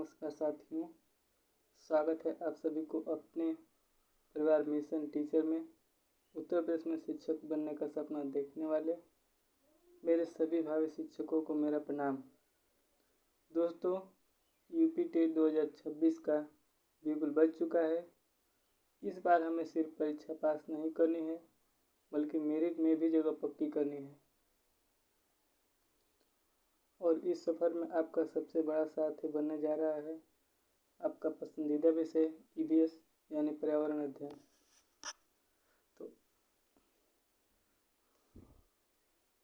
नमस्कार साथियों, स्वागत है आप सभी को अपने परिवार मिशन टीचर में। उत्तर प्रदेश में शिक्षक बनने का सपना देखने वाले मेरे सभी भावी शिक्षकों को मेरा प्रणाम। दोस्तों, यूपी टेट 2026 का बिल्कुल बच चुका है। इस बार हमें सिर्फ परीक्षा पास नहीं करनी है, बल्कि मेरिट में भी जगह पक्की करनी है। और इस सफ़र में आपका सबसे बड़ा साथी बनने जा रहा है आपका पसंदीदा विषय ईवीएस यानी पर्यावरण अध्ययन। तो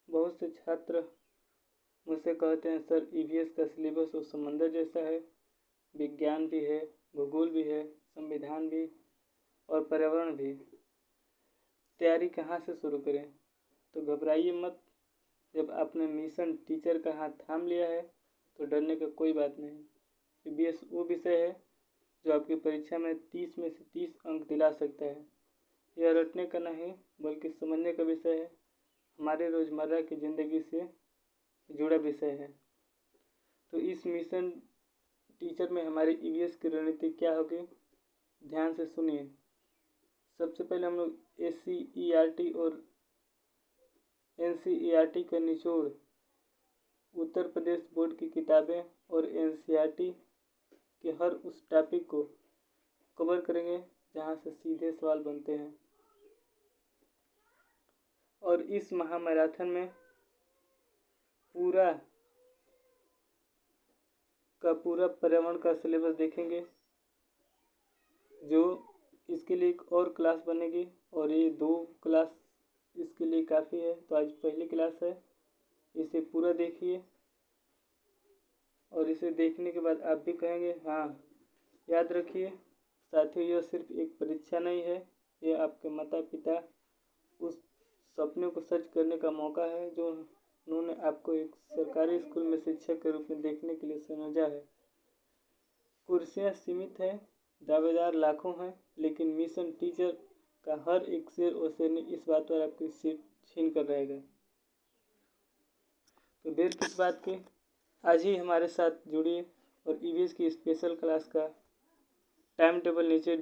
बहुत से छात्र मुझसे कहते हैं, सर ईवीएस का सिलेबस तो समंदर जैसा है, विज्ञान भी है, भूगोल भी है, संविधान भी और पर्यावरण भी, तैयारी कहाँ से शुरू करें? तो घबराइए मत। जब आपने मिशन टीचर का हाथ थाम लिया है तो डरने का कोई बात नहीं। ईवीएस वो विषय है जो आपकी परीक्षा में 30 में से 30 अंक दिला सकता है। यह रटने का नहीं बल्कि समझने का विषय है, हमारे रोज़मर्रा की ज़िंदगी से जुड़ा विषय है। तो इस मिशन टीचर में हमारी ईवीएस की रणनीति क्या होगी, ध्यान से सुनिए। सबसे पहले हम लोग एससीईआरटी और एनसीईआरटी का निचोड़, उत्तर प्रदेश बोर्ड की किताबें और एनसीईआरटी के हर उस टॉपिक को कवर करेंगे जहां से सीधे सवाल बनते हैं। और इस महामैराथन में पूरा पर्यावरण का सिलेबस देखेंगे, जो इसके लिए एक और क्लास बनेगी और ये 2 क्लास इसके लिए काफ़ी है। तो आज पहली क्लास है, इसे पूरा देखिए और इसे देखने के बाद आप भी कहेंगे हाँ। याद रखिए साथियों, यह सिर्फ एक परीक्षा नहीं है, यह आपके माता पिता उस सपने को सच करने का मौका है जो उन्होंने आपको एक सरकारी स्कूल में शिक्षक के रूप में देखने के लिए समझा है। कुर्सियाँ सीमित हैं, दावेदार लाखों हैं, लेकिन मिशन टीचर का हर एक शेर और शेरनी इस बात पर आपकी सीट छीन कर रहेगा। तो देर किस बात की, आज ही हमारे साथ जुड़िए और ईवीएस की स्पेशल क्लास का टाइम टेबल नीचे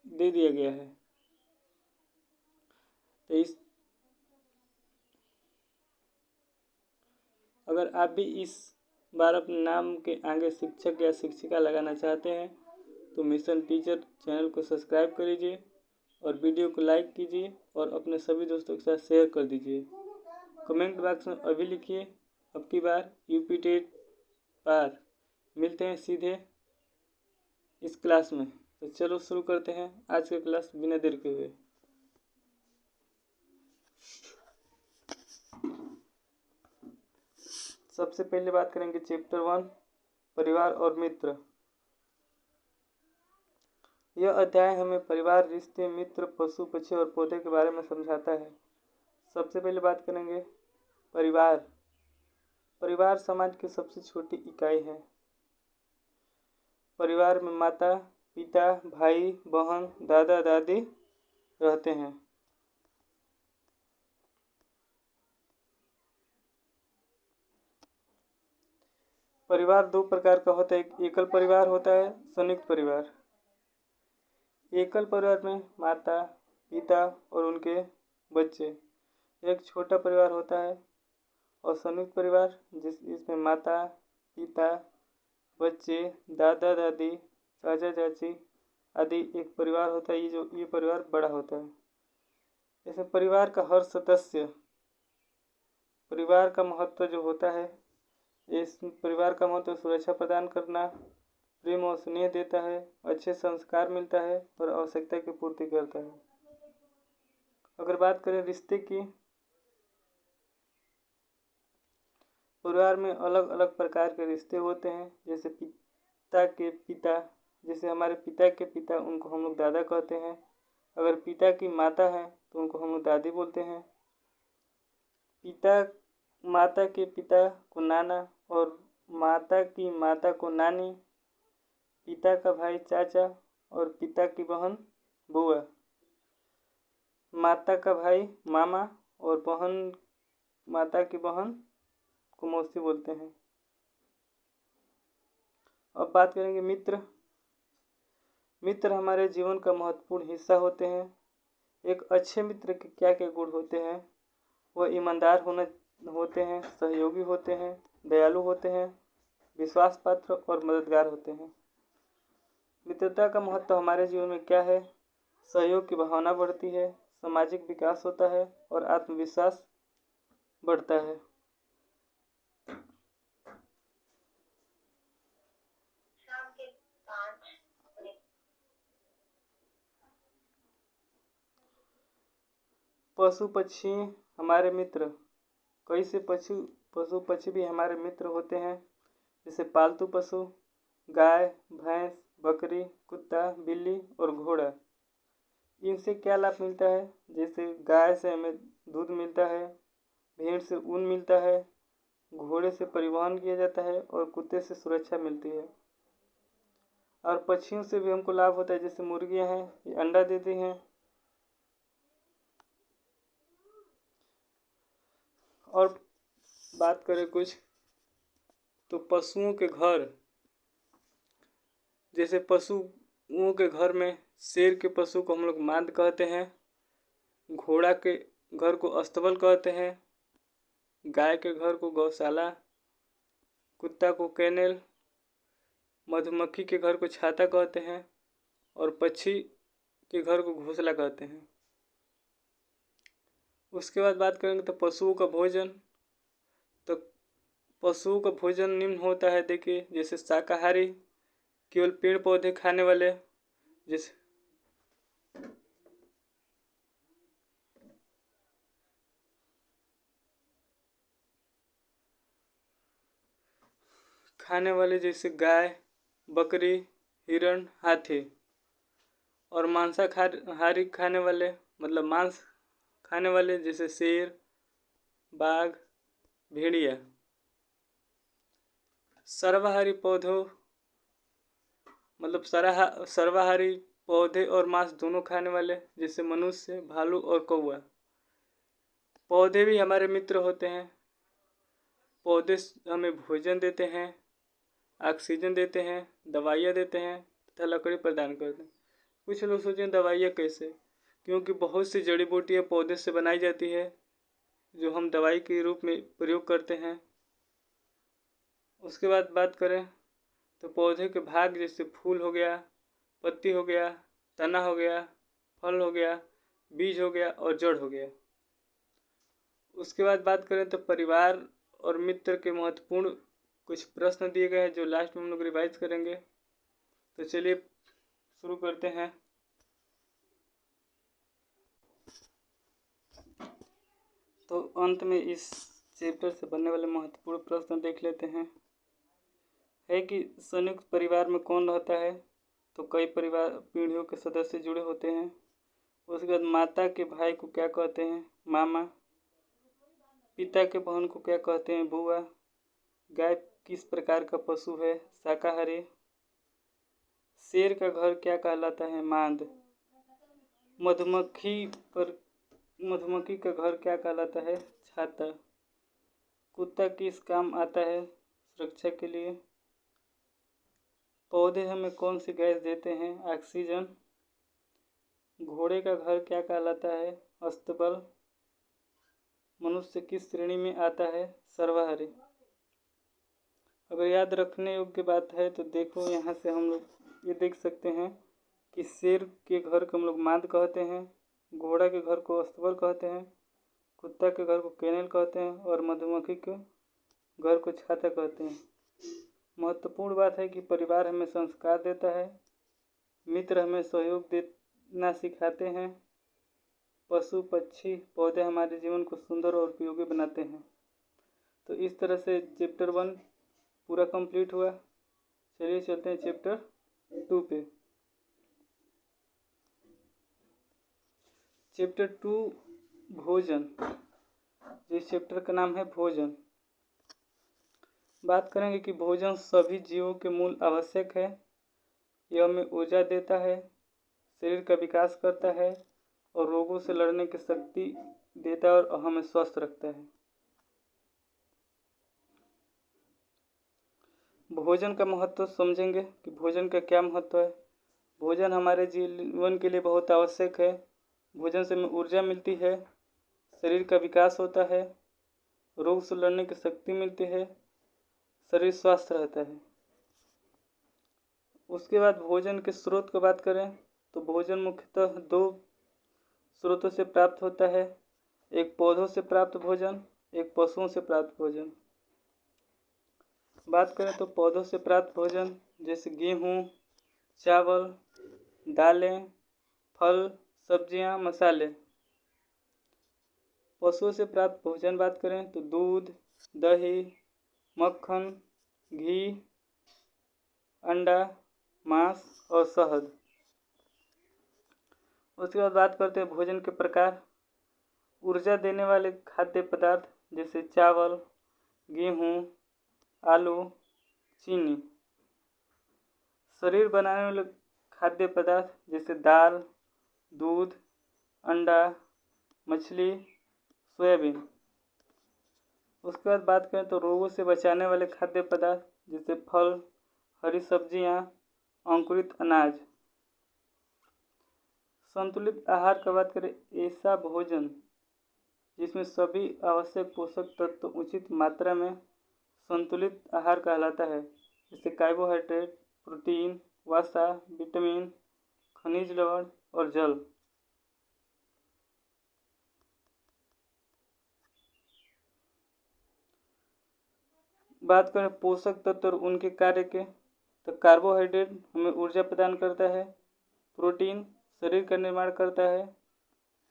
दे दिया गया है। तो अगर आप भी इस बार अपने नाम के आगे शिक्षक या शिक्षिका लगाना चाहते हैं तो मिशन टीचर चैनल को सब्सक्राइब कर लीजिए और वीडियो को लाइक कीजिए और अपने सभी दोस्तों के साथ शेयर कर दीजिए। कमेंट बॉक्स में अभी लिखिए, अब की बार यूपी टेट पार। मिलते हैं सीधे इस क्लास में। तो चलो शुरू करते हैं आज की क्लास बिना देर के हुए। सबसे पहले बात करेंगे चैप्टर 1 परिवार और मित्र। यह अध्याय हमें परिवार, रिश्ते, मित्र, पशु पक्षी और पौधे के बारे में समझाता है। सबसे पहले बात करेंगे परिवार। परिवार समाज की सबसे छोटी इकाई है। परिवार में माता पिता, भाई बहन, दादा दादी रहते हैं। परिवार 2 प्रकार का होता है, एक एकल परिवार होता है, संयुक्त परिवार। एकल परिवार में माता पिता और उनके बच्चे, एक छोटा परिवार होता है। और संयुक्त परिवार जिसमें माता पिता, बच्चे, दादा दादी, चाचा चाची आदि एक परिवार होता है। ये परिवार बड़ा होता है। इसमें परिवार का हर सदस्य, परिवार का महत्व जो होता है, इस परिवार का महत्व सुरक्षा प्रदान करना, प्रेम और स्नेह देता है, अच्छे संस्कार मिलता है और आवश्यकता की पूर्ति करता है। अगर बात करें रिश्ते की, परिवार में अलग अलग प्रकार के रिश्ते होते हैं। जैसे पिता के पिता, जैसे हमारे पिता के पिता, उनको हम लोग दादा कहते हैं। अगर पिता की माता है तो उनको हम लोग दादी बोलते हैं। माता के पिता को नाना और माता की माता को नानी, पिता का भाई चाचा और पिता की बहन बुआ, माता का भाई मामा और माता की बहन को मौसी बोलते हैं। अब बात करेंगे मित्र। मित्र हमारे जीवन का महत्वपूर्ण हिस्सा होते हैं। एक अच्छे मित्र के क्या क्या गुण होते हैं? वह ईमानदार होते हैं, सहयोगी होते हैं, दयालु होते हैं, विश्वास पात्र और मददगार होते हैं। मित्रता का महत्व हमारे जीवन में क्या है? सहयोग की भावना बढ़ती है, सामाजिक विकास होता है और आत्मविश्वास बढ़ता है। पशु पक्षी हमारे मित्र। कई से पशु पक्षी भी हमारे मित्र होते हैं, जैसे पालतू पशु गाय, भैंस, बकरी, कुत्ता, बिल्ली और घोड़ा। इनसे क्या लाभ मिलता है? जैसे गाय से हमें दूध मिलता है, भेड़ से ऊन मिलता है, घोड़े से परिवहन किया जाता है और कुत्ते से सुरक्षा मिलती है। और पक्षियों से भी हमको लाभ होता है, जैसे मुर्गियां हैं, ये अंडा देती हैं। और बात करें कुछ तो पशुओं के घर, जैसे पशुओं के घर में शेर के पशु को हम लोग मांद कहते हैं, घोड़ा के घर को अस्तबल कहते हैं, गाय के घर को गौशाला, कुत्ता को केनेल, मधुमक्खी के घर को छाता कहते हैं और पक्षी के घर को घोंसला कहते हैं। उसके बाद बात करेंगे तो पशुओं का भोजन। तो पशुओं का भोजन निम्न होता है, देखिए, जैसे शाकाहारी, केवल पेड़ पौधे खाने वाले, जैसे जैसे गाय, बकरी, हिरण, हाथी। और मांसाहारी खाने वाले, मतलब मांस खाने वाले, जैसे शेर, बाघ, भेड़िया। सर्वाहारी पौधों मतलब सर्वाहारी पौधे और मांस दोनों खाने वाले, जैसे मनुष्य, भालू और कौवा। पौधे भी हमारे मित्र होते हैं। पौधे हमें भोजन देते हैं, ऑक्सीजन देते हैं, दवाइयाँ देते हैं तथा लकड़ी प्रदान करते हैं। कुछ लोग सोचें दवाइयाँ कैसे? क्योंकि बहुत सी जड़ी बूटियाँ पौधे से बनाई जाती है, जो हम दवाई के रूप में प्रयोग करते हैं। उसके बाद बात करें तो पौधे के भाग, जैसे फूल हो गया, पत्ती हो गया, तना हो गया, फल हो गया, बीज हो गया और जड़ हो गया। उसके बाद बात करें तो परिवार और मित्र के महत्वपूर्ण कुछ प्रश्न दिए गए हैं, जो लास्ट में हम लोग रिवाइज करेंगे। तो चलिए शुरू करते हैं। तो अंत में इस चैप्टर से बनने वाले महत्वपूर्ण प्रश्न देख लेते हैं। है कि संयुक्त परिवार में कौन रहता है? तो कई परिवार पीढ़ियों के सदस्य जुड़े होते हैं। उसके बाद माता के भाई को क्या कहते हैं? मामा। पिता के बहन को क्या कहते हैं? बुआ। गाय किस प्रकार का पशु है? शाकाहारी। शेर का घर क्या कहलाता है? मांद। मधुमक्खी का घर क्या कहलाता है? छाता। कुत्ता किस काम आता है? सुरक्षा के लिए। पौधे हमें कौन सी गैस देते हैं? ऑक्सीजन। घोड़े का घर क्या कहलाता है? अस्तबल। मनुष्य किस श्रेणी में आता है? सर्वाहारी। अगर याद रखने योग्य बात है तो देखो, यहाँ से हम लोग ये देख सकते हैं कि शेर के घर को हम लोग मांद कहते हैं, घोड़ा के घर को अस्तबल कहते हैं, कुत्ता के घर को केनेल कहते हैं और मधुमक्खी के घर को छाता कहते हैं। महत्वपूर्ण बात है कि परिवार हमें संस्कार देता है, मित्र हमें सहयोग देना सिखाते हैं, पशु पक्षी पौधे हमारे जीवन को सुंदर और उपयोगी बनाते हैं। तो इस तरह से चैप्टर 1 पूरा कंप्लीट हुआ। चलिए चलते हैं चैप्टर 2 पे। चैप्टर 2 भोजन। जिस चैप्टर का नाम है भोजन। बात करेंगे कि भोजन सभी जीवों के मूल आवश्यक है। यह हमें ऊर्जा देता है, शरीर का विकास करता है और रोगों से लड़ने की शक्ति देता है और हमें स्वस्थ रखता है। भोजन का महत्व समझेंगे कि भोजन का क्या महत्व है। भोजन हमारे जीवन के लिए बहुत आवश्यक है। भोजन से हमें ऊर्जा मिलती है, शरीर का विकास होता है, रोग से लड़ने की शक्ति मिलती है, शरीर स्वस्थ रहता है। उसके बाद भोजन के स्रोत की बात करें तो भोजन मुख्यतः 2 स्रोतों से प्राप्त होता है। एक पौधों से प्राप्त भोजन, एक पशुओं से प्राप्त भोजन। बात करें तो पौधों से प्राप्त भोजन जैसे गेहूँ, चावल, दालें, फल, सब्जियां, मसाले। पशुओं से प्राप्त भोजन बात करें तो दूध, दही, मक्खन, घी, अंडा, मांस और शहद। उसके बाद बात करते हैं भोजन के प्रकार। ऊर्जा देने वाले खाद्य पदार्थ जैसे चावल, गेहूँ, आलू, चीनी। शरीर बनाने वाले खाद्य पदार्थ जैसे दाल, दूध, अंडा, मछली, सोयाबीन। उसके बाद बात करें तो रोगों से बचाने वाले खाद्य पदार्थ जैसे फल, हरी सब्जियां, अंकुरित अनाज। संतुलित आहार की बात करें ऐसा भोजन जिसमें सभी आवश्यक पोषक तत्व उचित मात्रा में संतुलित आहार कहलाता है। जैसे कार्बोहाइड्रेट, प्रोटीन, वसा, विटामिन, खनिज लवण और जल। बात करें पोषक तत्व और उनके कार्य के तो कार्बोहाइड्रेट हमें ऊर्जा प्रदान करता है, प्रोटीन शरीर का निर्माण करता है,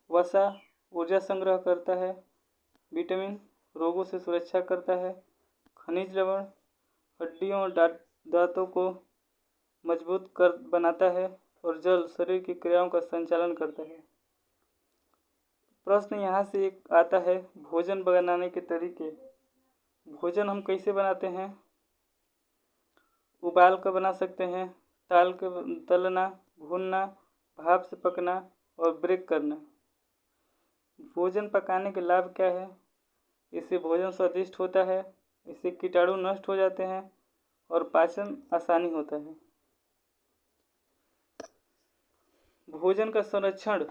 वसा ऊर्जा संग्रह करता है, विटामिन रोगों से सुरक्षा करता है, खनिज लवण हड्डियों और दांतों को मजबूत कर बनाता है और जल शरीर की क्रियाओं का संचालन करता है। प्रश्न यहाँ से एक आता है भोजन बनाने के तरीके। भोजन हम कैसे बनाते हैं? उबाल कर बना सकते हैं, तलना, भूनना, भाप से पकना और ब्रेक करना। भोजन पकाने के लाभ क्या है? इससे भोजन स्वादिष्ट होता है, इससे कीटाणु नष्ट हो जाते हैं और पाचन आसानी होता है। भोजन का संरक्षण।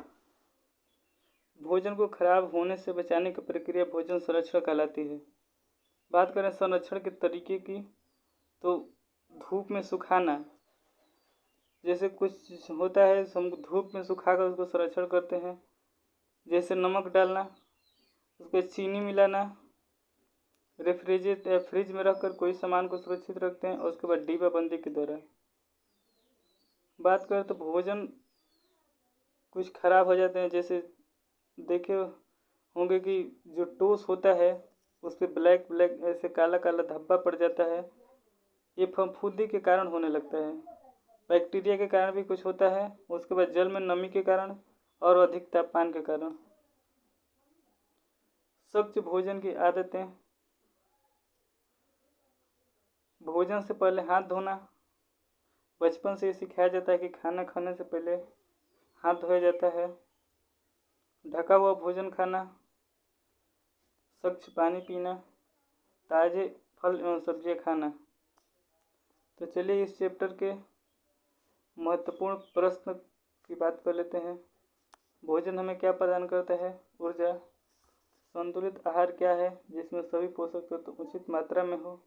भोजन को खराब होने से बचाने की प्रक्रिया भोजन संरक्षण कहलाती है। बात करें संरक्षण के तरीके की तो धूप में सुखाना। जैसे कुछ होता है हम धूप में सुखाकर उसको संरक्षण करते हैं, जैसे नमक डालना, उसके चीनी मिलाना, रेफ्रिजरेटर या फ्रिज में रखकर कोई सामान को सुरक्षित रखते हैं और उसके बाद डिब्बा बंदी के द्वारा। बात करें तो भोजन कुछ खराब हो जाते हैं, जैसे देखे होंगे कि जो टोस्ट होता है उस पर ब्लैक ब्लैक ऐसे काला काला धब्बा पड़ जाता है। ये फफूंदी के कारण होने लगता है, बैक्टीरिया के कारण भी कुछ होता है, उसके बाद जल में नमी के कारण और अधिक तापमान के कारण। स्वच्छ भोजन की आदतें। भोजन से पहले हाथ धोना। बचपन से ये सिखाया जाता है कि खाना खाने से पहले हाथ धोया जाता है। ढका हुआ भोजन खाना, स्वच्छ पानी पीना, ताज़े फल एवं सब्जियां खाना। तो चलिए इस चैप्टर के महत्वपूर्ण प्रश्न की बात कर लेते हैं। भोजन हमें क्या प्रदान करता है? ऊर्जा। संतुलित आहार क्या है? जिसमें सभी पोषक तत्व उचित मात्रा में हो।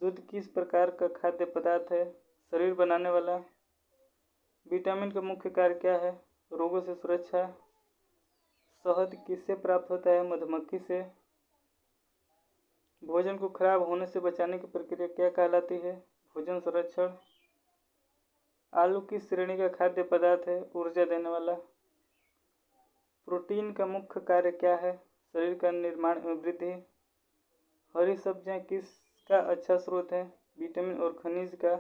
दूध किस प्रकार का खाद्य पदार्थ है? शरीर बनाने वाला। विटामिन का मुख्य कार्य क्या है? रोगों से सुरक्षा। शहद किससे प्राप्त होता है? मधुमक्खी से। भोजन को खराब होने से बचाने की प्रक्रिया क्या कहलाती है? भोजन संरक्षण। आलू किस श्रेणी का खाद्य पदार्थ है? ऊर्जा देने वाला। प्रोटीन का मुख्य कार्य क्या है? शरीर का निर्माण एवं वृद्धि। हरी सब्जियां किसका अच्छा स्रोत है? विटामिन और खनिज का।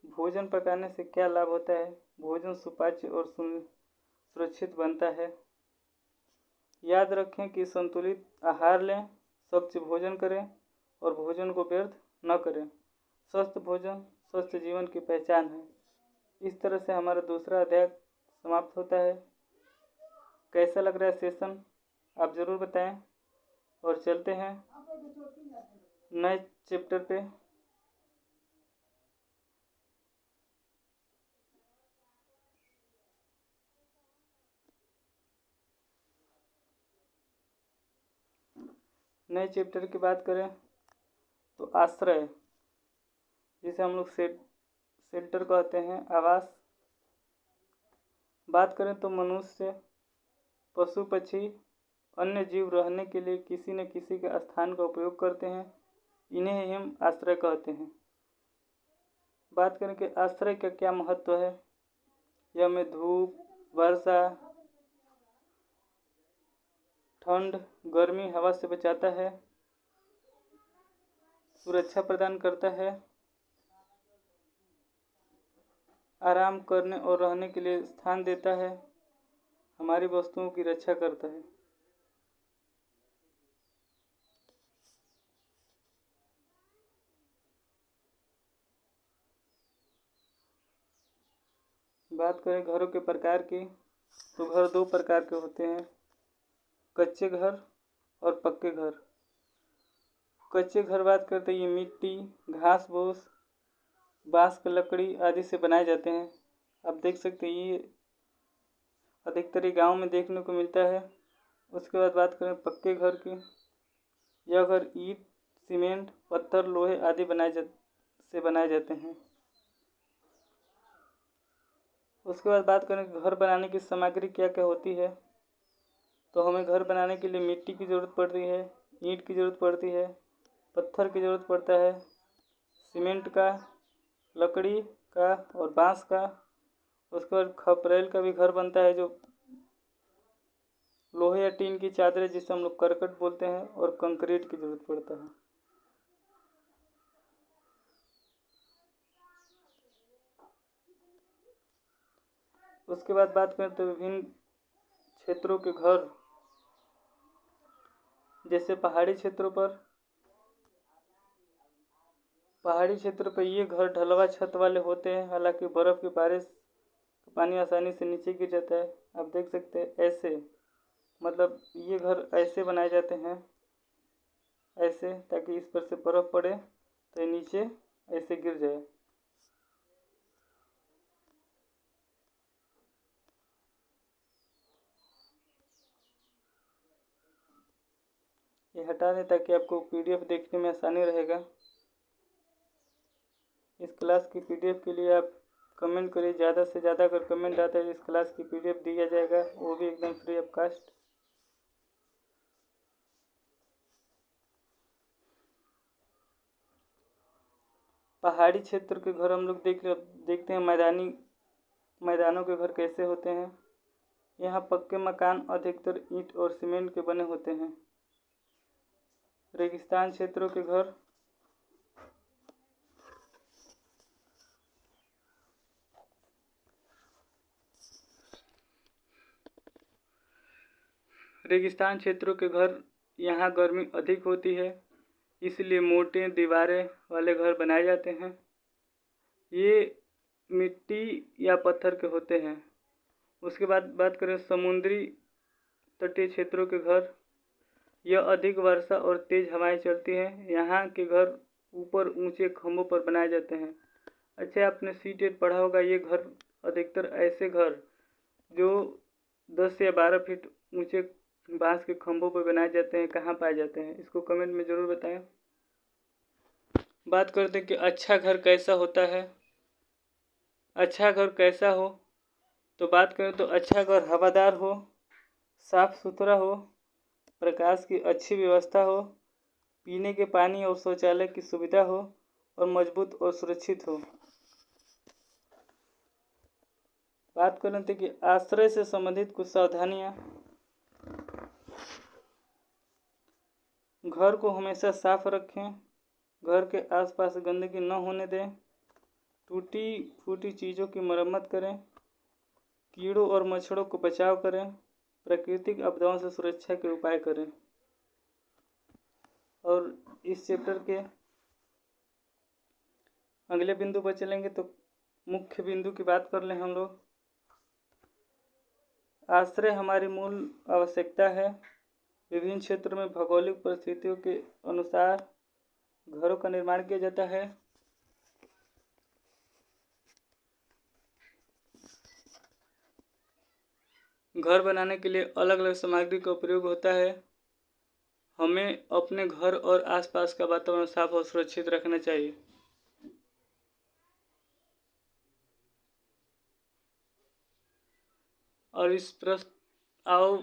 भोजन पकाने से क्या लाभ होता है? भोजन सुपाच्य और सुरक्षित बनता है। याद रखें कि संतुलित आहार लें, स्वच्छ भोजन करें और भोजन को व्यर्थ न करें। स्वस्थ भोजन स्वस्थ जीवन की पहचान है। इस तरह से हमारा दूसरा अध्याय समाप्त होता है। कैसा लग रहा है सेशन आप ज़रूर बताएं और चलते हैं नए चैप्टर पे। नए चैप्टर की बात करें तो आश्रय, जिसे हम लोग शेल्टर कहते हैं, आवास। बात करें तो मनुष्य, पशु पक्षी, अन्य जीव रहने के लिए किसी न किसी के स्थान का उपयोग करते हैं, इन्हें ही हम आश्रय कहते हैं। बात करें कि आश्रय का क्या महत्व है, यह हमें धूप, वर्षा, ठंड, गर्मी, हवा से बचाता है, सुरक्षा प्रदान करता है, आराम करने और रहने के लिए स्थान देता है, हमारी वस्तुओं की रक्षा करता है। बात करें घरों के प्रकार की तो घर दो प्रकार के होते हैं, कच्चे घर और पक्के घर। कच्चे घर बात करते हैं, ये मिट्टी, घास फूस, बांस की लकड़ी आदि से बनाए जाते हैं। आप देख सकते हैं ये अधिकतर गांव में देखने को मिलता है। उसके बाद बात करें पक्के घर की, यह घर ईंट, सीमेंट, पत्थर, लोहे आदि बनाए जाते हैं। उसके बाद बात करें घर बनाने की सामग्री क्या क्या होती है, तो हमें घर बनाने के लिए मिट्टी की ज़रूरत पड़ती है, ईंट की ज़रूरत पड़ती है, पत्थर की ज़रूरत पड़ता है, सीमेंट का, लकड़ी का और बांस का। उसके बाद खपरेल का भी घर बनता है, जो लोहे या टीन की चादरें जिसे हम लोग करकट बोलते हैं, और कंक्रीट की ज़रूरत पड़ता है। उसके बाद बात करें तो विभिन्न क्षेत्रों के घर, जैसे पहाड़ी क्षेत्र पर ये घर ढलवा छत वाले होते हैं। हालांकि बर्फ़ की बारिश पानी आसानी से नीचे गिर जाता है। आप देख सकते हैं ऐसे, मतलब ये घर ऐसे बनाए जाते हैं, ऐसे, ताकि इस पर से बर्फ़ पड़े तो ये नीचे ऐसे गिर जाए। ये हटा दें ताकि आपको पीडीएफ देखने में आसानी रहेगा। इस क्लास की पीडीएफ के लिए आप कमेंट करिए, ज़्यादा से ज़्यादा अगर कमेंट आता है इस क्लास की पीडीएफ दिया जाएगा, वो भी एकदम फ्री ऑफ कास्ट। पहाड़ी क्षेत्र के घर हम लोग देखते हैं, मैदानों के घर कैसे होते हैं। यहाँ पक्के मकान अधिकतर ईंट और सीमेंट के बने होते हैं। रेगिस्तान क्षेत्रों के घर, यहाँ गर्मी अधिक होती है, इसलिए मोटे दीवारें वाले घर बनाए जाते हैं। ये मिट्टी या पत्थर के होते हैं। उसके बाद बात करें समुद्री तटीय क्षेत्रों के घर, यह अधिक वर्षा और तेज़ हवाएं चलती हैं। यहाँ के घर ऊपर ऊंचे खंभों पर बनाए जाते हैं। अच्छा, आपने सीटेट पढ़ा होगा। ये घर अधिकतर ऐसे घर जो 10 या 12 फीट ऊंचे बांस के खंभों पर बनाए जाते हैं, कहाँ पाए जाते हैं, इसको कमेंट में ज़रूर बताएं। बात करते हैं कि अच्छा घर कैसा होता है। अच्छा घर कैसा हो, तो बात करें तो अच्छा घर हवादार हो, साफ सुथरा हो, प्रकाश की अच्छी व्यवस्था हो, पीने के पानी और शौचालय की सुविधा हो, और मजबूत और सुरक्षित हो। बात करें तो कि आश्रय से संबंधित कुछ सावधानियां। घर को हमेशा साफ रखें, घर के आसपास गंदगी न होने दें, टूटी फूटी चीज़ों की मरम्मत करें, कीड़ों और मच्छरों को बचाव करें, प्राकृतिक आपदाओं से सुरक्षा के उपाय करें। और इस चैप्टर के अगले बिंदु पर चलेंगे तो मुख्य बिंदु की बात कर लें हम लोग। आश्रय हमारी मूल आवश्यकता है। विभिन्न क्षेत्रों में भौगोलिक परिस्थितियों के अनुसार घरों का निर्माण किया जाता है। घर बनाने के लिए अलग अलग सामग्री का उपयोग होता है। हमें अपने घर और आसपास का वातावरण साफ और सुरक्षित रखना चाहिए। और इस प्रश्न आओ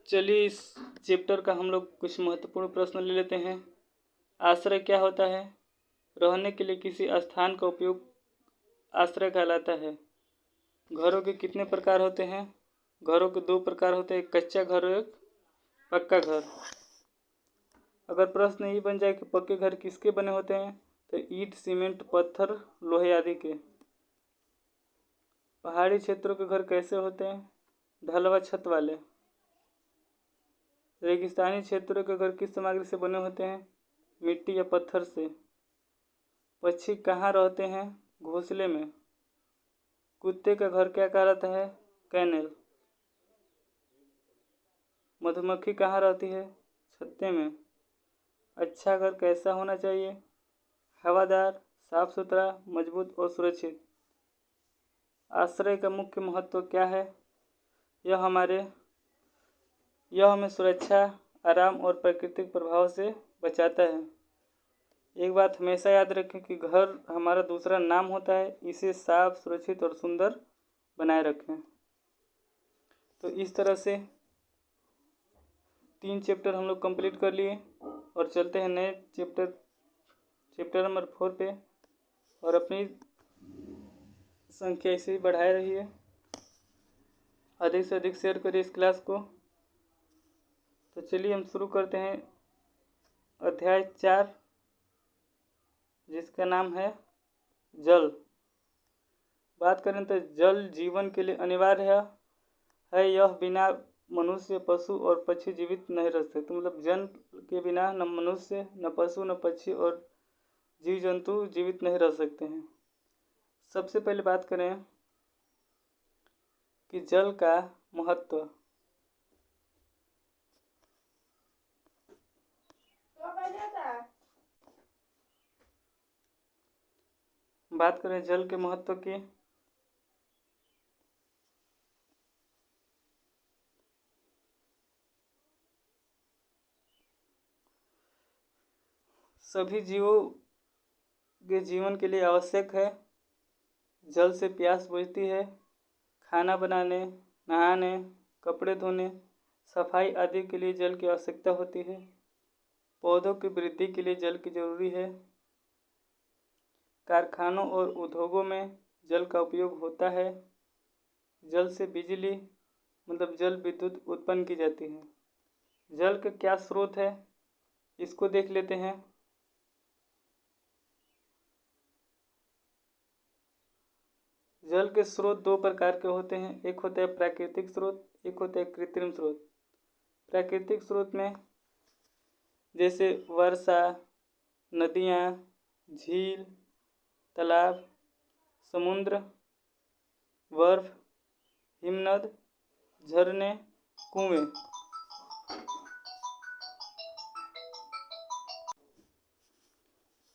चलिए इस चैप्टर का हम लोग कुछ महत्वपूर्ण प्रश्न ले लेते हैं। आश्रय क्या होता है? रहने के लिए किसी स्थान का उपयोग आश्रय कहलाता है। घरों के कितने प्रकार होते हैं? घरों के 2 प्रकार होते हैं, एक कच्चा घर और एक पक्का घर। अगर प्रश्न ये बन जाए कि पक्के घर किसके बने होते हैं, तो ईंट, सीमेंट, पत्थर, लोहे आदि के। पहाड़ी क्षेत्रों के घर कैसे होते हैं? ढलवा छत वाले। रेगिस्तानी क्षेत्रों के घर किस सामग्री से बने होते हैं? मिट्टी या पत्थर से। पक्षी कहाँ रहते हैं? घोंसले में। कुत्ते का घर क्या कहलाता है? कैनल। मधुमक्खी कहाँ रहती है? छत्ते में। अच्छा घर कैसा होना चाहिए? हवादार, साफ सुथरा, मजबूत और सुरक्षित। आश्रय का मुख्य महत्व क्या है? यह हमें सुरक्षा, आराम और प्राकृतिक प्रभाव से बचाता है। एक बात हमेशा याद रखें कि घर हमारा दूसरा नाम होता है। इसे साफ, सुरक्षित और सुंदर बनाए रखें। तो इस तरह से 3 चैप्टर हम लोग कंप्लीट कर लिए और चलते हैं नए चैप्टर नंबर 4 पे। और अपनी संख्या ऐसे ही बढ़ाए रहिए। अधिक से अधिक शेयर करिए इस क्लास को। तो चलिए हम शुरू करते हैं अध्याय 4, जिसका नाम है जल। बात करें तो जल जीवन के लिए अनिवार्य है। यह बिना मनुष्य, पशु और पक्षी जीवित नहीं रह सकते। मतलब जल के बिना न मनुष्य, न पशु, न पक्षी और जीव जंतु जीवित नहीं रह सकते हैं। सबसे पहले बात करें कि जल का महत्व। बात करें जल के महत्व की, सभी जीवों के जीवन के लिए आवश्यक है। जल से प्यास बुझती है। खाना बनाने, नहाने, कपड़े धोने, सफाई आदि के लिए जल की आवश्यकता होती है। पौधों की वृद्धि के लिए जल की जरूरी है। कारखानों और उद्योगों में जल का उपयोग होता है। जल से बिजली मतलब जल विद्युत उत्पन्न की जाती है। जल का क्या स्रोत है, इसको देख लेते हैं। जल के स्रोत 2 प्रकार के होते हैं। एक होता है प्राकृतिक स्रोत, एक होता है कृत्रिम स्रोत। प्राकृतिक स्रोत में जैसे वर्षा, नदियाँ, झील, तालाब, समुद्र, बर्फ, हिमनद, झरने, कुएं।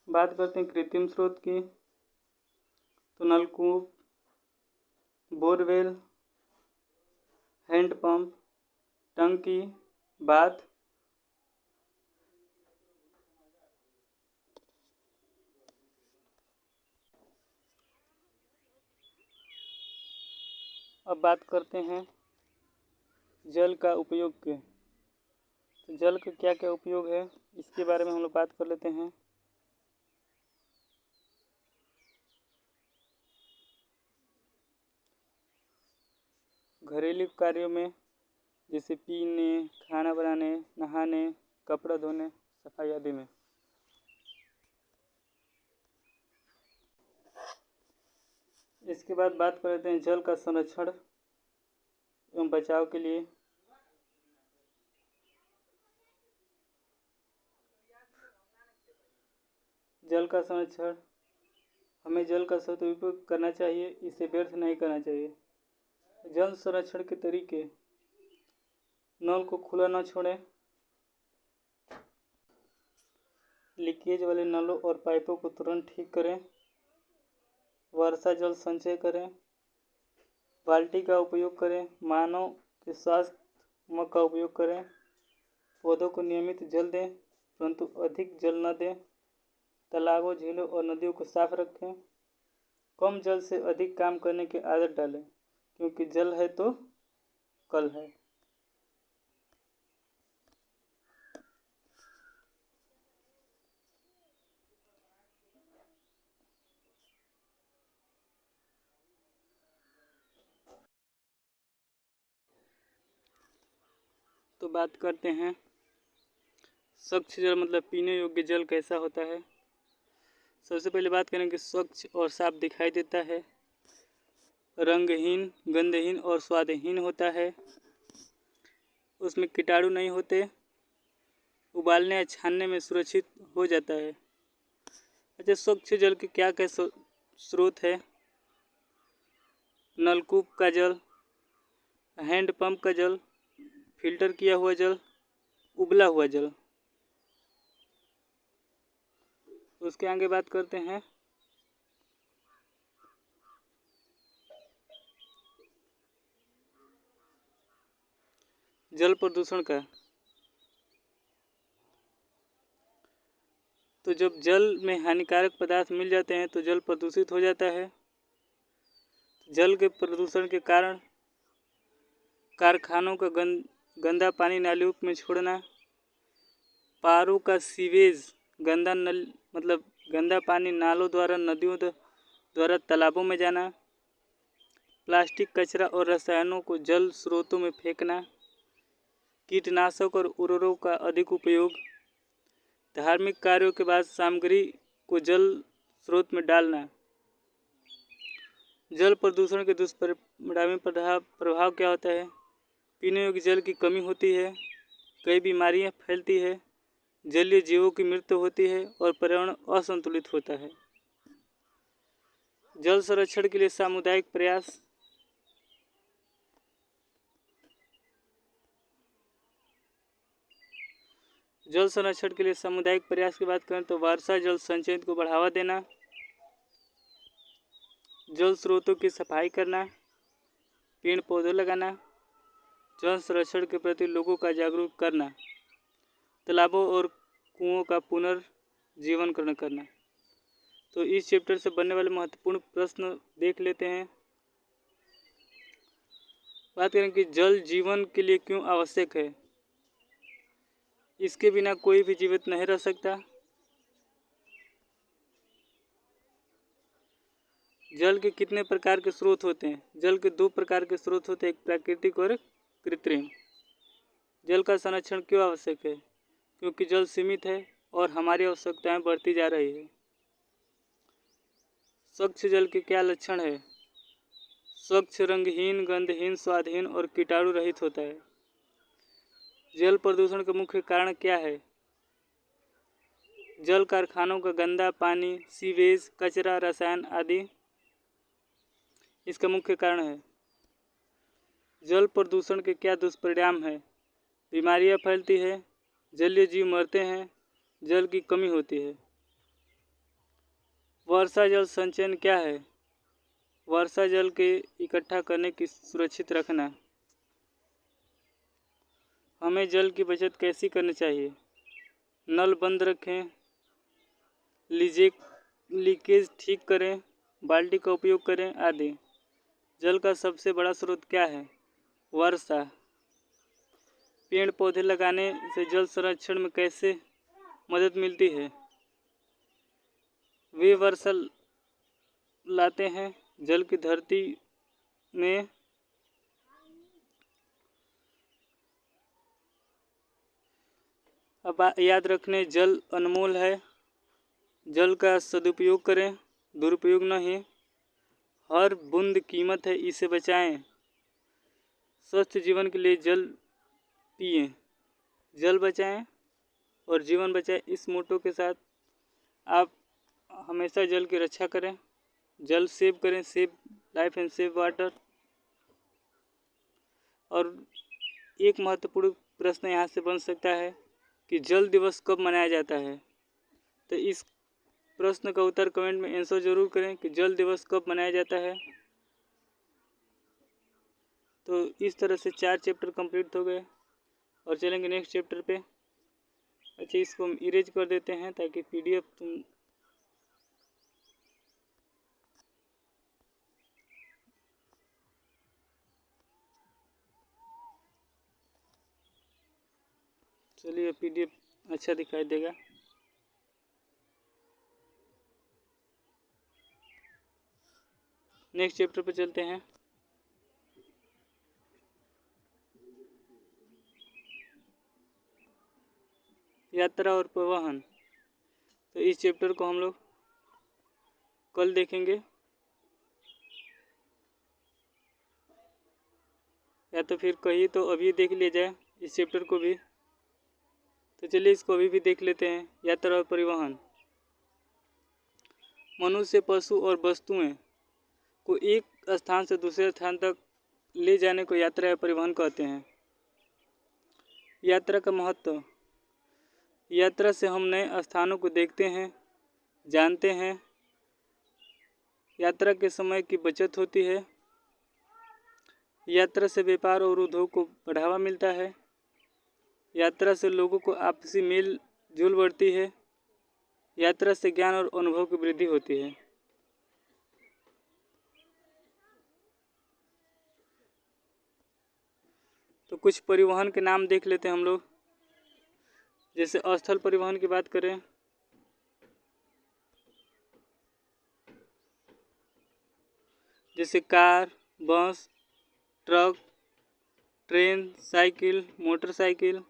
बात करते हैं कृत्रिम स्रोत की, तो नलकूप, बोरवेल, हैंडपंप, टंकी, बाथ। अब बात करते हैं जल का उपयोग के। तो जल का क्या क्या उपयोग है, इसके बारे में हम लोग बात कर लेते हैं। घरेलू कार्यों में जैसे पीने, खाना बनाने, नहाने, कपड़ा धोने, सफाई आदि में। इसके बाद बात कर लेते हैं जल का संरक्षण एवं बचाव के लिए। जल का संरक्षण, हमें जल का सदुपयोग करना चाहिए, इसे व्यर्थ नहीं करना चाहिए। जल संरक्षण के तरीके: नल को खुला न छोड़ें, लीकेज वाले नलों और पाइपों को तुरंत ठीक करें, वर्षा जल संचय करें, बाल्टी का उपयोग करें, मानव के स्वास्थ्य मग का उपयोग करें। पौधों को नियमित जल दें परंतु अधिक जल न दें। तालाबों, झीलों और नदियों को साफ रखें। कम जल से अधिक काम करने की आदत डालें, क्योंकि जल है तो कल है। तो बात करते हैं स्वच्छ जल मतलब पीने योग्य जल कैसा होता है। सबसे पहले बात करें कि स्वच्छ और साफ दिखाई देता है, रंगहीन, गंधहीन और स्वादहीन होता है, उसमें कीटाणु नहीं होते, उबालने या छानने में सुरक्षित हो जाता है। अच्छा, स्वच्छ जल के क्या क्या स्रोत है। नलकूप का जल, हैंडपंप का जल, फिल्टर किया हुआ जल, उबला हुआ जल। उसके आगे बात करते हैं जल प्रदूषण का। तो जब जल में हानिकारक पदार्थ मिल जाते हैं तो जल प्रदूषित हो जाता है। जल के प्रदूषण के कारण कारखानों का गंदा पानी नालियों में छोड़ना, पारों का सीवेज गंदा पानी नालों द्वारा, नदियों द्वारा तालाबों में जाना, प्लास्टिक, कचरा और रसायनों को जल स्रोतों में फेंकना, कीटनाशक और उर्वरकों का अधिक उपयोग, धार्मिक कार्यों के बाद सामग्री को जल स्रोत में डालना। जल प्रदूषण के दुष्परिणामी प्रभाव क्या होता है। पीने योग्य जल की कमी होती है, कई बीमारियां फैलती है, जलीय जीवों की मृत्यु होती है और पर्यावरण असंतुलित होता है। जल संरक्षण के लिए सामुदायिक प्रयास। जल संरक्षण के लिए सामुदायिक प्रयास की बात करें तो वर्षा जल संचयन को बढ़ावा देना, जल स्रोतों की सफाई करना, पेड़ पौधे लगाना, जल संरक्षण के प्रति लोगों का जागरूक करना, तालाबों और कुओं का पुनर्जीवन करना। तो इस चैप्टर से बनने वाले महत्वपूर्ण प्रश्न देख लेते हैं। बात करें कि जल जीवन के लिए क्यों आवश्यक है। इसके बिना कोई भी जीवित नहीं रह सकता। जल के कितने प्रकार के स्रोत होते हैं। जल के 2 प्रकार के स्रोत होते हैं, एक प्राकृतिक और कृत्रिम। जल का संरक्षण क्यों आवश्यक है, क्योंकि जल सीमित है और हमारी आवश्यकताएं बढ़ती जा रही है। स्वच्छ जल के क्या लक्षण है। स्वच्छ, रंगहीन, गंधहीन, स्वादहीन और कीटाणु रहित होता है। जल प्रदूषण का मुख्य कारण क्या है। जल कारखानों का गंदा पानी, सीवेज, कचरा, रसायन आदि इसका मुख्य कारण है। जल प्रदूषण के क्या दुष्परिणाम है। बीमारियां फैलती है, जलीय जीव मरते हैं, जल की कमी होती है। वर्षा जल संचयन क्या है। वर्षा जल के इकट्ठा करने की सुरक्षित रखना। हमें जल की बचत कैसी करनी चाहिए। नल बंद रखें, लीकेज ठीक करें, बाल्टी का उपयोग करें आदि। जल का सबसे बड़ा स्रोत क्या है। वर्षा। पेड़ पौधे लगाने से जल संरक्षण में कैसे मदद मिलती है। वे वर्षा लाते हैं, जल की धरती में अब याद रखने जल अनमोल है। जल का सदुपयोग करें, दुरुपयोग नहीं। हर बूंद कीमत है, इसे बचाएं। स्वस्थ जीवन के लिए जल पिएं, जल बचाएं और जीवन बचाएं। इस मोटो के साथ आप हमेशा जल की रक्षा करें, जल सेव करें, save life and save water. और एक महत्वपूर्ण प्रश्न यहाँ से बन सकता है कि जल दिवस कब मनाया जाता है। तो इस प्रश्न का उत्तर कमेंट में आंसर जरूर करें कि जल दिवस कब मनाया जाता है। तो इस तरह से 4 चैप्टर कंप्लीट हो गए। और चलेंगे नेक्स्ट चैप्टर पे। अच्छा, इसको हम इरेज कर देते हैं ताकि PDF तुम चलिए PDF अच्छा दिखाई देगा। नेक्स्ट चैप्टर पे चलते हैं। यात्रा और परिवहन। तो इस चैप्टर को हम लोग कल देखेंगे या तो फिर कहीं तो अभी देख लिया जाए इस चैप्टर को भी। तो चलिए इसको अभी भी देख लेते हैं। यात्रा और परिवहन। मनुष्य, पशु और वस्तुएं को एक स्थान से दूसरे स्थान तक ले जाने को यात्रा या परिवहन कहते हैं। यात्रा का महत्व। यात्रा से हम नए स्थानों को देखते हैं, जानते हैं। यात्रा के समय की बचत होती है। यात्रा से व्यापार और उद्योग को बढ़ावा मिलता है। यात्रा से लोगों को आपसी मेल जोल बढ़ती है। यात्रा से ज्ञान और अनुभव की वृद्धि होती है। तो कुछ परिवहन के नाम देख लेते हैं हम लोग। जैसे स्थल परिवहन की बात करें जैसे कार, बस, truck, train, cycle, motorcycle,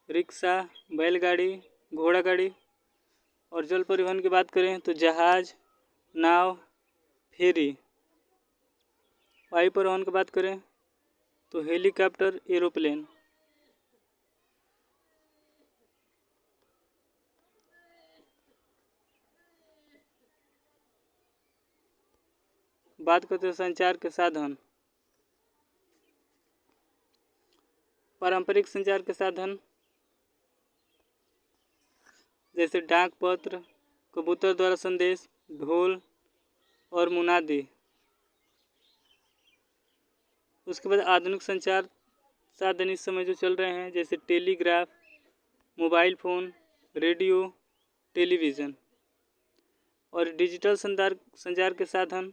rickshaw, बैलगाड़ी, घोड़ा गाड़ी। और जल परिवहन की बात करें तो जहाज, नाव, फेरी। वायु परिवहन की बात करें तो हेलीकॉप्टर, एरोप्लेन। बात करते हैं संचार के साधन। पारंपरिक संचार के साधन जैसे डाक पत्र, कबूतर द्वारा संदेश, ढोल और मुनादी। उसके बाद आधुनिक संचार साधन इस समय जो चल रहे हैं जैसे telegraph, mobile phone, radio, television. और डिजिटल संचार के साधन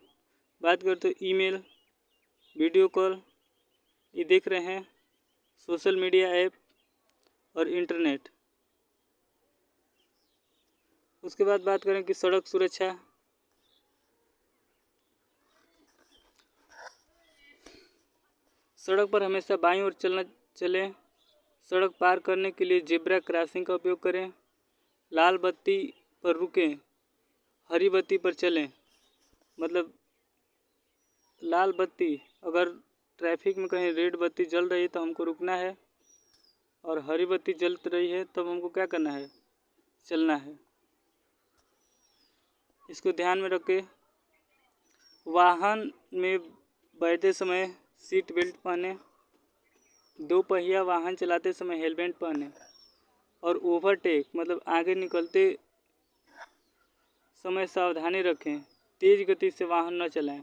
बात करें तो ईमेल, वीडियो कॉल, ये देख रहे हैं, सोशल मीडिया ऐप और इंटरनेट। उसके बाद बात करें कि सड़क सुरक्षा। सड़क पर हमेशा बाईं ओर चलें। सड़क पार करने के लिए जेब्रा क्रॉसिंग का उपयोग करें। लाल बत्ती पर रुकें, हरी बत्ती पर चलें। मतलब लाल बत्ती, अगर ट्रैफिक में कहीं रेड बत्ती जल रही है तो हमको रुकना है, और हरी बत्ती जल रही है तब हमको क्या करना है, चलना है। इसको ध्यान में रखें। वाहन में बैठते समय सीट बेल्ट पहने। 2 पहिया वाहन चलाते समय हेलमेट पहने। और ओवरटेक मतलब आगे निकलते समय सावधानी रखें। तेज गति से वाहन न चलाएं।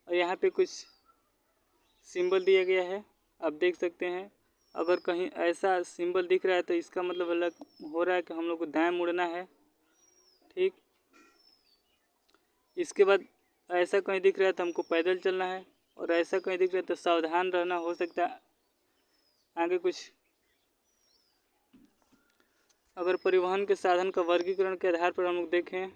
और यहाँ पे कुछ सिंबल दिया गया है, आप देख सकते हैं। अगर कहीं ऐसा सिंबल दिख रहा है तो इसका मतलब अलग हो रहा है कि हम लोग को दाएं मुड़ना है। ठीक। इसके बाद ऐसा कहीं दिख रहा है तो हमको पैदल चलना है, और ऐसा कहीं दिख रहा है तो सावधान रहना। हो सकता है आगे कुछ। अगर परिवहन के साधन का वर्गीकरण के आधार पर हम लोग देखें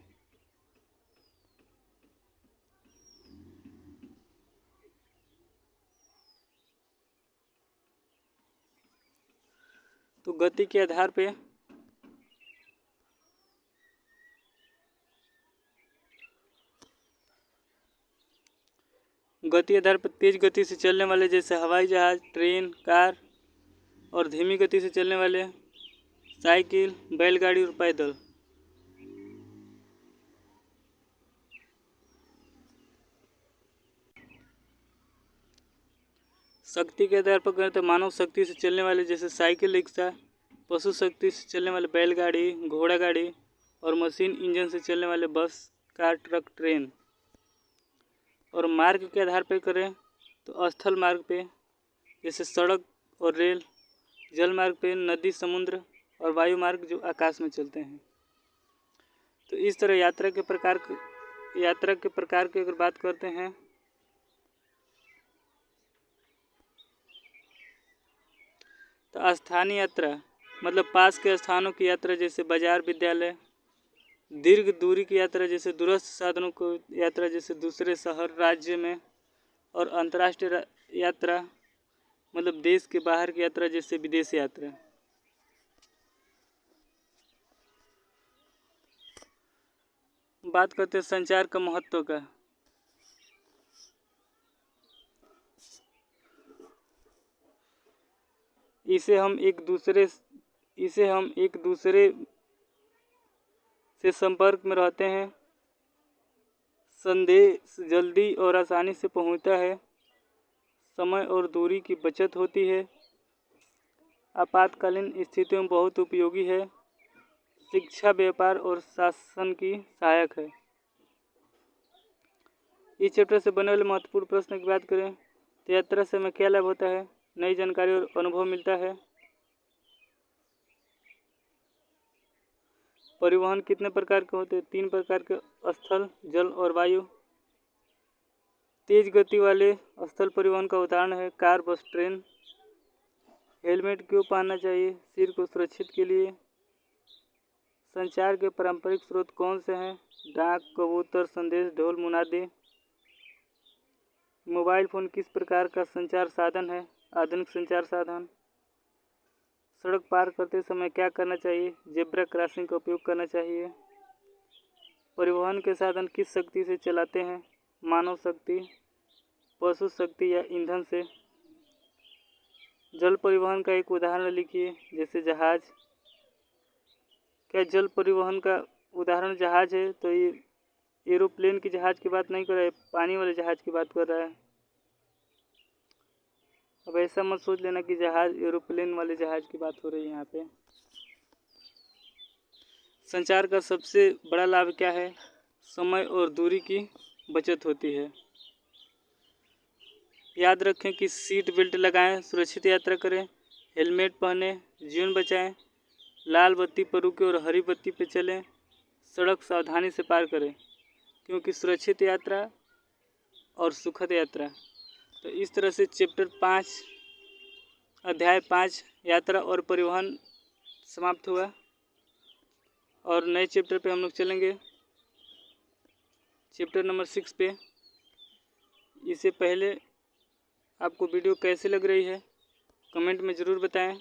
तो गति के आधार पे तेज गति से चलने वाले जैसे हवाई जहाज, ट्रेन, कार। और धीमी गति से चलने वाले साइकिल, बैलगाड़ी और पैदल। शक्ति के आधार पर करें तो मानव शक्ति से चलने वाले जैसे साइकिल, रिक्शा। पशु शक्ति से चलने वाले बैलगाड़ी, घोड़ा गाड़ी। और मशीन इंजन से चलने वाले बस, कार, ट्रक, ट्रेन। और मार्ग के आधार पर करें तो स्थल मार्ग पे जैसे सड़क और रेल, जल मार्ग पे नदी, समुद्र और वायु मार्ग जो आकाश में चलते हैं। तो इस तरह यात्रा के प्रकार की अगर बात करते हैं तो स्थानीय यात्रा मतलब पास के स्थानों की यात्रा जैसे बाजार, विद्यालय। दीर्घ दूरी की यात्रा जैसे दूरस्थ साधनों को यात्रा जैसे दूसरे शहर, राज्य में। और अंतर्राष्ट्रीय यात्रा मतलब देश के बाहर की यात्रा जैसे विदेश यात्रा। बात करते हैं संचार का महत्व का। इसे हम एक दूसरे से संपर्क में रहते हैं। संदेश जल्दी और आसानी से पहुंचता है। समय और दूरी की बचत होती है। आपातकालीन स्थितियों में बहुत उपयोगी है। शिक्षा, व्यापार और शासन की सहायक है। इस चैप्टर से बने वाले महत्वपूर्ण प्रश्न की बात करें तो यात्रा से हमें क्या लाभ होता है? नई जानकारी और अनुभव मिलता है। परिवहन कितने प्रकार के होते हैं? 3 प्रकार के, स्थल, जल और वायु। तेज गति वाले स्थल परिवहन का उदाहरण है कार, बस, ट्रेन। हेलमेट क्यों पहनना चाहिए? सिर को सुरक्षित के लिए। संचार के पारंपरिक स्रोत कौन से हैं? डाक, कबूतर, संदेश, ढोल, मुनादी। मोबाइल फ़ोन किस प्रकार का संचार साधन है? आधुनिक संचार साधन। सड़क पार करते समय क्या करना चाहिए? जेब्रा क्रॉसिंग का उपयोग करना चाहिए। परिवहन के साधन किस शक्ति से चलाते हैं? मानव शक्ति, पशु शक्ति या ईंधन से। जल परिवहन का एक उदाहरण लिखिए, जैसे जहाज। क्या जल परिवहन का उदाहरण जहाज है? तो ये एरोप्लेन की जहाज की बात नहीं कर रहा है, पानी वाले जहाज की बात कर रहा है। अब ऐसा मत सोच लेना कि जहाज एरोप्लेन वाले जहाज की बात हो रही है यहाँ पे। संचार का सबसे बड़ा लाभ क्या है? समय और दूरी की बचत होती है। याद रखें कि सीट बेल्ट लगाएं, सुरक्षित यात्रा करें, हेलमेट पहनें, जीवन बचाएं, लाल बत्ती पर रुकें और हरी बत्ती पर चलें, सड़क सावधानी से पार करें, क्योंकि सुरक्षित यात्रा और सुखद यात्रा। तो इस तरह से अध्याय 5 यात्रा और परिवहन समाप्त हुआ और नए चैप्टर पे हम लोग चलेंगे, चैप्टर नंबर 6 पे। इससे पहले आपको वीडियो कैसे लग रही है कमेंट में ज़रूर बताएं।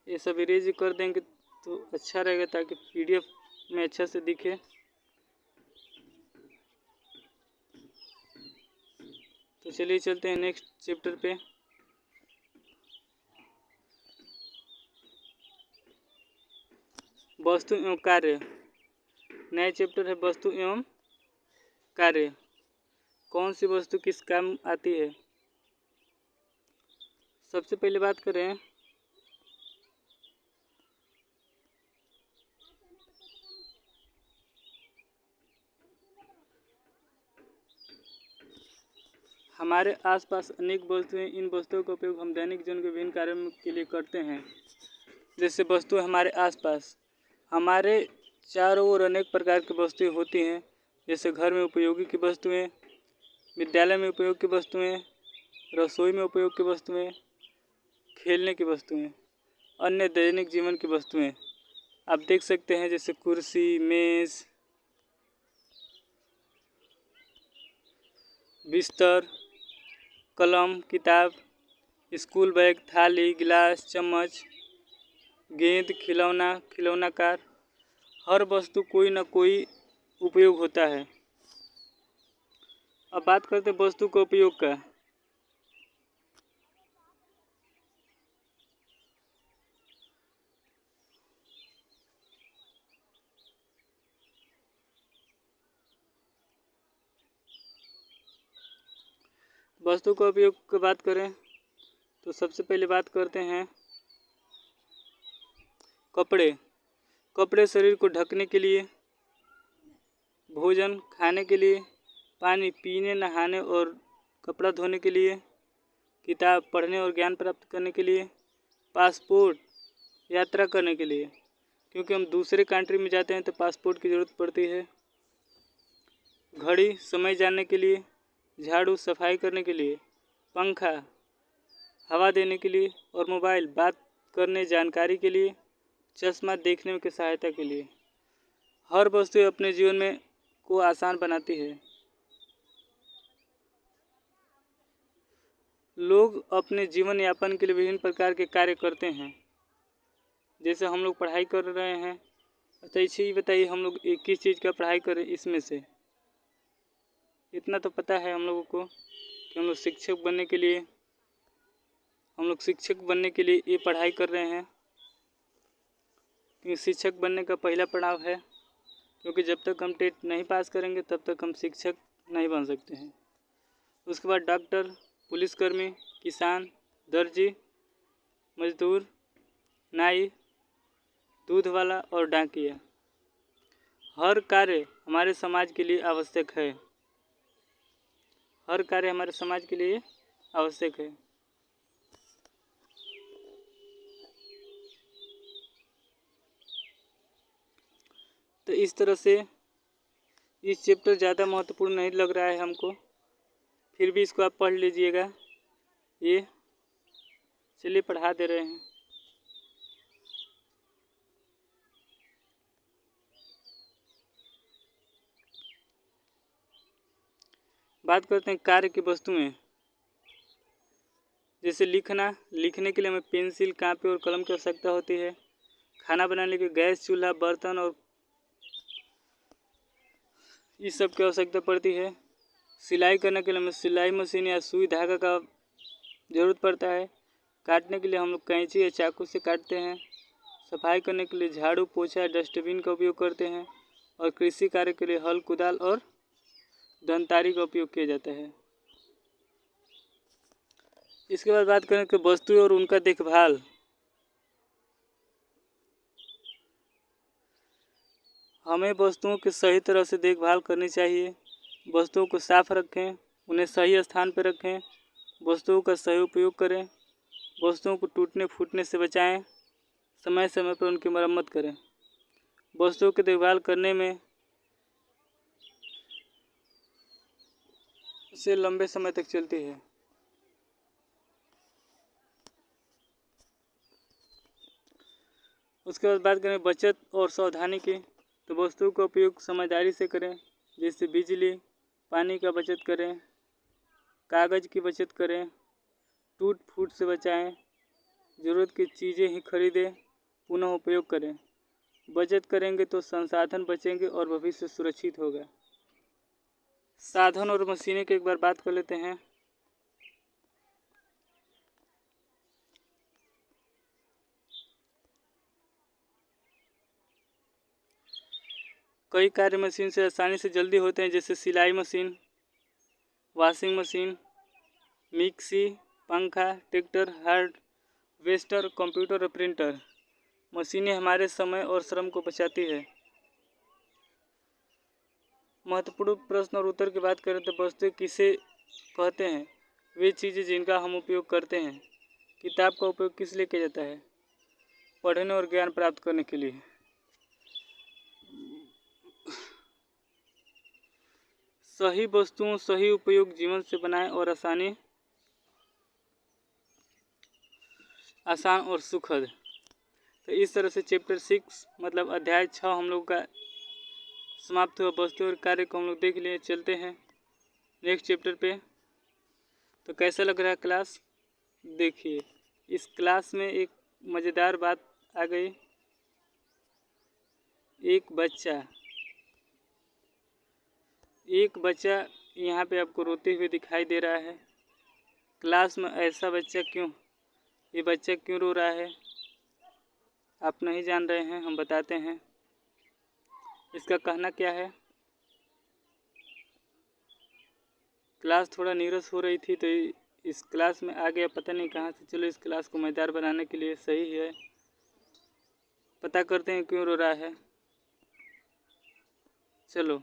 ये सब इरेज कर देंगे तो अच्छा रहेगा ताकि PDF में अच्छा से दिखे। तो चलिए चलते हैं नेक्स्ट चैप्टर पे। वस्तु एवं कार्य। नया चैप्टर है वस्तु एवं कार्य। कौन सी वस्तु किस काम आती है? सबसे पहले बात करें हमारे आसपास अनेक वस्तुएं। इन वस्तुओं का उपयोग हम दैनिक जीवन के विभिन्न कार्यों के लिए करते हैं। जैसे वस्तुएं हमारे आसपास, हमारे चारों ओर अनेक प्रकार की वस्तुएं होती हैं, जैसे घर में उपयोगी की वस्तुएं, विद्यालय में उपयोग की वस्तुएं, रसोई में उपयोग की वस्तुएं, खेलने की वस्तुएं, अन्य दैनिक जीवन की वस्तुएं आप देख सकते हैं, जैसे कुर्सी, मेज़, बिस्तर, कलम, किताब, स्कूल बैग, थाली, गिलास, चम्मच, गेंद, खिलौना कार। हर वस्तु कोई ना कोई उपयोग होता है। अब बात करते हैं वस्तु का उपयोग का। वस्तु का उपयोग की बात करें तो सबसे पहले बात करते हैं कपड़े शरीर को ढकने के लिए, भोजन खाने के लिए, पानी पीने, नहाने और कपड़ा धोने के लिए, किताब पढ़ने और ज्ञान प्राप्त करने के लिए, पासपोर्ट यात्रा करने के लिए, क्योंकि हम दूसरे कंट्री में जाते हैं तो पासपोर्ट की ज़रूरत पड़ती है, घड़ी समय जानने के लिए, झाड़ू सफाई करने के लिए, पंखा हवा देने के लिए और मोबाइल बात करने जानकारी के लिए, चश्मा देखने की सहायता के लिए। हर वस्तु अपने जीवन में को आसान बनाती है। लोग अपने जीवन यापन के लिए विभिन्न प्रकार के कार्य करते हैं। जैसे हम लोग पढ़ाई कर रहे हैं, तो इसे ही बताइए हम लोग किस चीज़ का पढ़ाई करें। इसमें से इतना तो पता है हम लोगों को कि हम लोग शिक्षक बनने के लिए ये पढ़ाई कर रहे हैं। क्योंकि शिक्षक बनने का पहला पड़ाव है, क्योंकि जब तक हम टेट नहीं पास करेंगे तब तक हम शिक्षक नहीं बन सकते हैं। उसके बाद डॉक्टर, पुलिसकर्मी, किसान, दर्जी, मजदूर, नाई, दूध वाला और डाकिया। हर कार्य हमारे समाज के लिए आवश्यक है। हर कार्य हमारे समाज के लिए आवश्यक है। तो इस तरह से इस चैप्टर ज़्यादा महत्वपूर्ण नहीं लग रहा है हमको, फिर भी इसको आप पढ़ लीजिएगा। ये चलिए पढ़ा दे रहे हैं। बात करते हैं कार्य की वस्तुएं। जैसे लिखने के लिए हमें पेंसिल, कापी और कलम की आवश्यकता होती है। खाना बनाने के लिए गैस, चूल्हा, बर्तन और इस सब की आवश्यकता पड़ती है। सिलाई करने के लिए हमें सिलाई मशीन या सुई धागा का ज़रूरत पड़ता है। काटने के लिए हम लोग कैंची या चाकू से काटते हैं। सफाई करने के लिए झाड़ू, पोछा, डस्टबिन का उपयोग करते हैं। और कृषि कार्य के लिए हल, कुदाल और दंतारी का उपयोग किया जाता है। इसके बाद बात करें कि वस्तुएं और उनका देखभाल। हमें वस्तुओं की सही तरह से देखभाल करनी चाहिए। वस्तुओं को साफ रखें, उन्हें सही स्थान पर रखें, वस्तुओं का सही उपयोग करें, वस्तुओं को टूटने फूटने से बचाएं, समय समय पर उनकी मरम्मत करें। वस्तुओं की देखभाल करने में से लंबे समय तक चलती है। उसके बाद बात करें बचत और सावधानी की, तो वस्तुओं का उपयोग समझदारी से करें। जैसे बिजली, पानी का बचत करें, कागज़ की बचत करें, टूट फूट से बचाएं, ज़रूरत की चीज़ें ही खरीदें, पुनः उपयोग करें। बचत करेंगे तो संसाधन बचेंगे और भविष्य सुरक्षित होगा। साधन और मशीनें की एक बार बात कर लेते हैं। कई कार्य मशीन से आसानी से जल्दी होते हैं, जैसे सिलाई मशीन, वॉशिंग मशीन, मिक्सी, पंखा, ट्रैक्टर, हार्वेस्टर, कंप्यूटर और प्रिंटर। मशीनें हमारे समय और श्रम को बचाती है। महत्वपूर्ण प्रश्न और उत्तर की बात करें तो वस्तुएं किसे कहते हैं? वे चीज़ें जिनका हम उपयोग करते हैं। किताब का उपयोग किस लिए किया जाता है? पढ़ने और ज्ञान प्राप्त करने के लिए। सही वस्तुओं सही उपयोग जीवन से बनाएं और आसान और सुखद। तो इस तरह से चैप्टर 6 मतलब अध्याय 6 हम लोग का समाप्त हुआ। वस्तु और कार्य को हम लोग देख लिए। चलते हैं नेक्स्ट चैप्टर पे। तो कैसा लग रहा है क्लास? देखिए, इस क्लास में एक मज़ेदार बात आ गई। एक बच्चा यहाँ पे आपको रोते हुए दिखाई दे रहा है। क्लास में ऐसा बच्चा क्यों? ये बच्चा क्यों रो रहा है? आप नहीं जान रहे हैं, हम बताते हैं। इसका कहना क्या है? क्लास थोड़ा नीरस हो रही थी तो इस क्लास में आ गया, पता नहीं कहाँ से। चलो इस क्लास को मज़ेदार बनाने के लिए सही है, पता करते हैं क्यों रो रहा है। चलो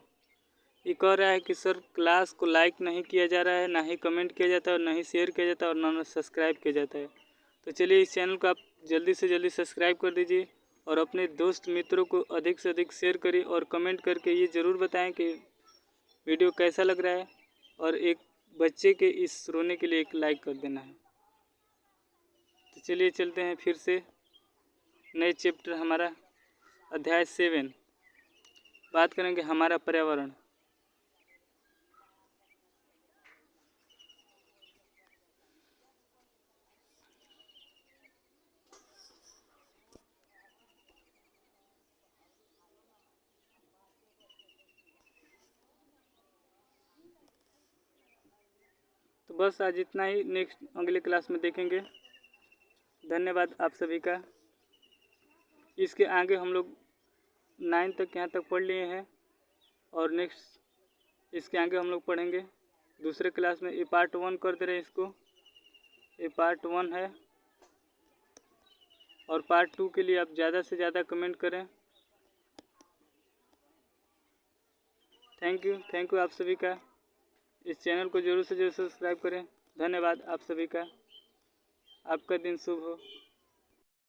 ये कह रहा है कि सर क्लास को लाइक नहीं किया जा रहा है, ना ही कमेंट किया जाता है और ना ही शेयर किया जाता है और ना सब्सक्राइब किया जाता है। तो चलिए इस चैनल को आप जल्दी से जल्दी सब्सक्राइब कर दीजिए और अपने दोस्त मित्रों को अधिक से अधिक शेयर करिए और कमेंट करके ये ज़रूर बताएं कि वीडियो कैसा लग रहा है, और एक बच्चे के इस रोने के लिए एक लाइक कर देना है। तो चलिए चलते हैं फिर से नए चैप्टर, हमारा अध्याय 7 बात करेंगे हमारा पर्यावरण। तो बस आज इतना ही, नेक्स्ट अगले क्लास में देखेंगे। धन्यवाद आप सभी का। इसके आगे हम लोग 9 तक यहाँ तक पढ़ लिए हैं और नेक्स्ट इसके आगे हम लोग पढ़ेंगे दूसरे क्लास में। ये पार्ट 1 कर दे रहे हैं इसको, ये पार्ट 1 है और पार्ट 2 के लिए आप ज़्यादा से ज़्यादा कमेंट करें। थैंक यू आप सभी का। इस चैनल को ज़रूर से ज़रूर सब्सक्राइब करें। धन्यवाद आप सभी का। आपका दिन शुभ हो।